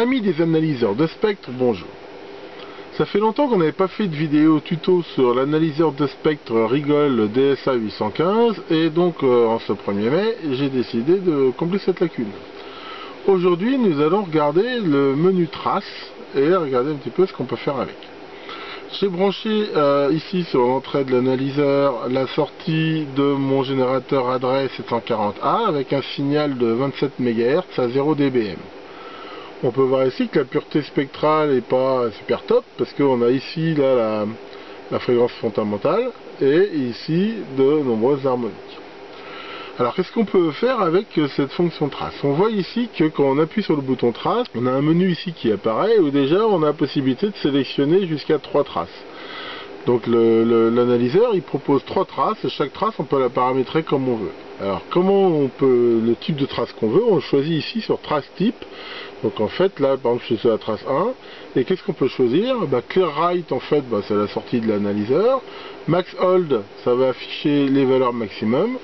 Amis des analyseurs de spectre, bonjour. Ça fait longtemps qu'on n'avait pas fait de vidéo tuto sur l'analyseur de spectre Rigol DSA 815 et donc en ce 1er mai, j'ai décidé de combler cette lacune. Aujourd'hui, nous allons regarder le menu trace et regarder un petit peu ce qu'on peut faire avec. J'ai branché ici sur l'entrée de l'analyseur la sortie de mon générateur adresse 740A avec un signal de 27 MHz à 0 dBm. On peut voir ici que la pureté spectrale n'est pas super top parce qu'on a ici là, la fréquence fondamentale et ici de nombreuses harmoniques. Alors qu'est-ce qu'on peut faire avec cette fonction trace? On voit ici que quand on appuie sur le bouton trace, on a un menu ici qui apparaît où déjà on a la possibilité de sélectionner jusqu'à 3 traces. Donc l'analyseur il propose 3 traces et chaque trace on peut la paramétrer comme on veut. Alors comment on peut, le type de trace qu'on veut, on le choisit ici sur trace type. Donc en fait là par exemple je suis sur la trace 1 et qu'est-ce qu'on peut choisir? Clear Write en fait c'est la sortie de l'analyseur. Max Hold ça va afficher les valeurs maximum.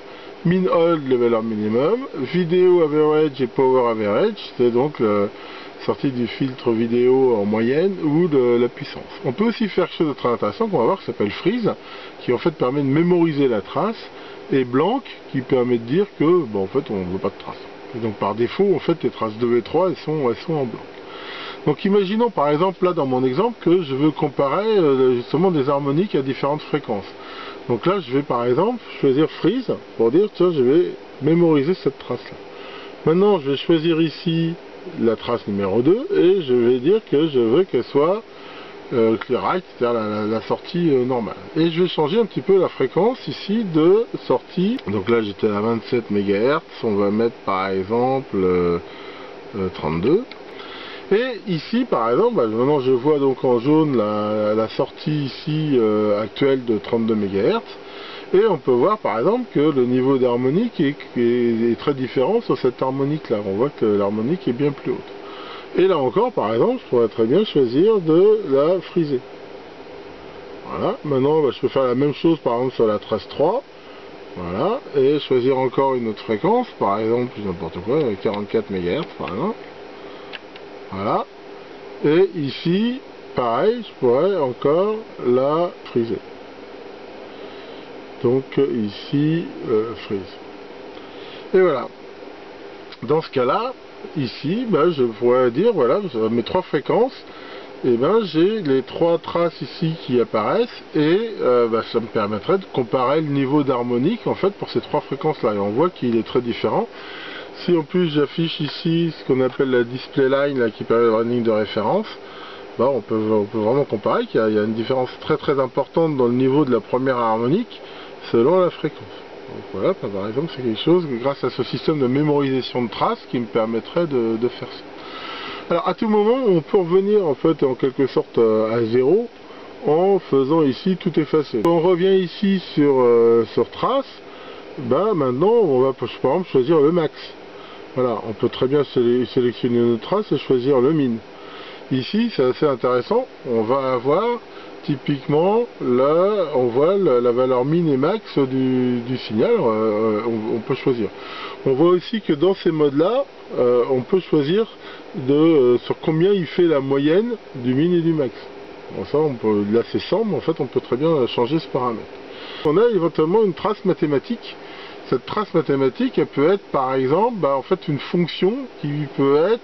Min Hold les valeurs minimum. Video Average et Power Average c'est donc la sortie du filtre vidéo en moyenne ou de la puissance. On peut aussi faire quelque chose de très intéressant qu'on va voir qui s'appelle Freeze qui en fait permet de mémoriser la trace et Blank qui permet de dire que en fait on ne veut pas de trace. Et donc par défaut en fait les traces 2 et 3 elles sont en blanc. Donc imaginons par exemple là dans mon exemple que je veux comparer justement des harmoniques à différentes fréquences. Donc là je vais par exemple choisir Freeze pour dire tiens je vais mémoriser cette trace là. Maintenant je vais choisir ici la trace numéro 2 et je vais dire que je veux qu'elle soit Clear Write, c'est-à-dire la sortie normale. Et je vais changer un petit peu la fréquence ici de sortie. Donc là j'étais à 27 MHz, on va mettre par exemple 32. Et ici par exemple, maintenant je vois donc en jaune la sortie ici actuelle de 32 MHz. Et on peut voir par exemple que le niveau d'harmonique est très différent sur cette harmonique là. On voit que l'harmonique est bien plus haute. Et là encore, par exemple, je pourrais très bien choisir de la friser. Voilà, maintenant je peux faire la même chose par exemple sur la trace 3. Voilà, et choisir encore une autre fréquence, par exemple, n'importe quoi, 44 MHz par exemple. Voilà, et ici, pareil, je pourrais encore la friser. Donc ici, freeze. Et voilà. Dans ce cas-là, ici, je pourrais dire, voilà, mes 3 fréquences, et j'ai les 3 traces ici qui apparaissent, et ça me permettrait de comparer le niveau d'harmonique, en fait, pour ces 3 fréquences-là. Et on voit qu'il est très différent. Si en plus j'affiche ici ce qu'on appelle la display line, là, qui permet d'avoir une ligne de référence, on peut vraiment comparer qu'il y a une différence très très importante dans le niveau de la première harmonique, selon la fréquence. Donc voilà, par exemple, c'est quelque chose grâce à ce système de mémorisation de traces qui me permettrait de faire ça. Alors à tout moment, on peut revenir en fait en quelque sorte à zéro en faisant ici tout effacer. On revient ici sur trace, maintenant on va par exemple choisir le max. Voilà, on peut très bien sélectionner notre trace et choisir le min. Ici, c'est assez intéressant, on va avoir typiquement, là, on voit la valeur min et max du signal, on peut choisir. On voit aussi que dans ces modes-là, on peut choisir sur combien il fait la moyenne du min et du max. Bon, ça, là c'est 100, mais en fait, on peut très bien changer ce paramètre. On a éventuellement une trace mathématique. Cette trace mathématique, elle peut être, par exemple, en fait, une fonction qui peut être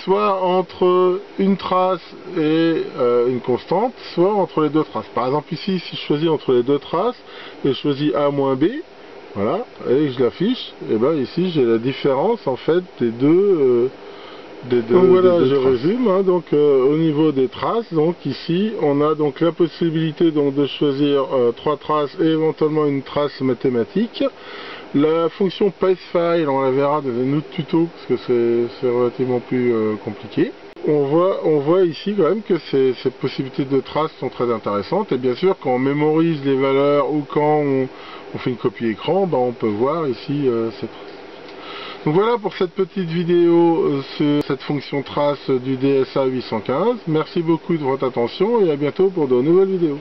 soit entre une trace et une constante, soit entre les 2 traces. Par exemple ici, si je choisis entre les 2 traces, et je choisis A moins B, voilà, et je l'affiche, et ici j'ai la différence en fait des deux donc voilà, je résume, au niveau des traces, donc ici on a donc la possibilité de choisir 3 traces et éventuellement une trace mathématique. La fonction PaceFile, on la verra dans un autre tuto parce que c'est relativement plus compliqué. On voit ici quand même que ces possibilités de traces sont très intéressantes et bien sûr quand on mémorise les valeurs ou quand on fait une copie écran, on peut voir ici ces traces. Donc voilà pour cette petite vidéo sur cette fonction trace du DSA 815. Merci beaucoup de votre attention et à bientôt pour de nouvelles vidéos.